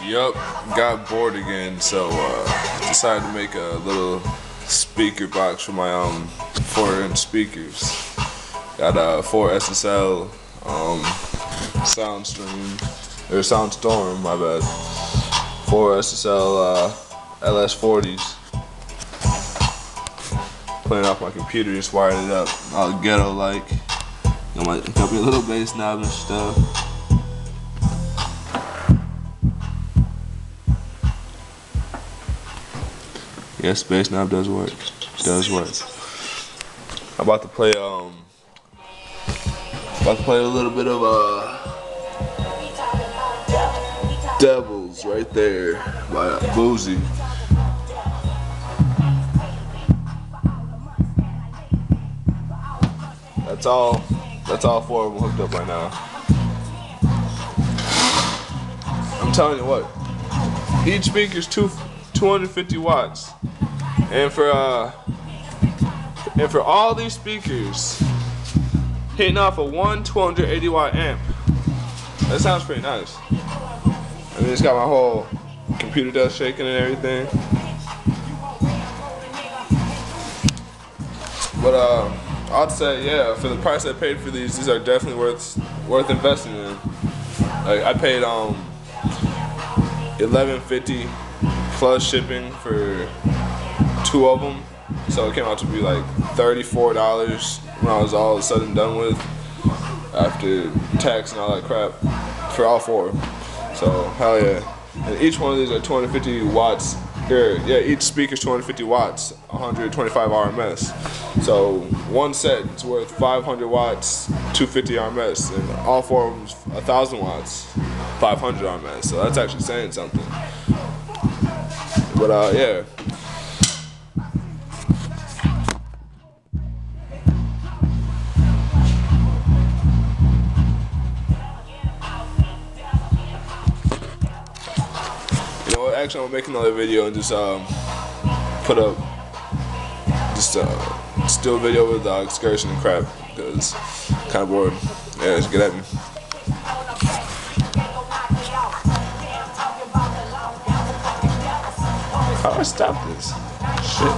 Yup, got bored again, so decided to make a little speaker box for my 4-inch speakers. Got 4 SSL Soundstorm, my bad. 4 SSL LS40s. Playing off my computer, just wired it up all ghetto like. Got me a little bass knob and stuff. Yes, bass knob does work. I'm about to play a little bit of Devils right there by Boozy. That's all 4 of them hooked up right now. I'm telling you what, each speaker's 250 watts, and for all these speakers hitting off a 280 watt amp, that sounds pretty nice. I mean, it's got my whole computer desk shaking and everything. But I'd say, yeah, for the price I paid for these are definitely worth investing in. Like, I paid $11.50 plus shipping for 2 of them, so it came out to be like $34 when I was all said and done with, after tax and all that crap, for all 4. So hell yeah! And each one of these are 250 watts. Each speaker's 250 watts, 125 RMS. So one set is worth 500 watts, 250 RMS, and all 4 of them's 1,000 watts, 500 RMS. So that's actually saying something. But yeah. Actually, I'm gonna make another video and just put up still a video with excursion and crap, because I'm kind of bored. Yeah, just get at me. How do I stop this? Shit.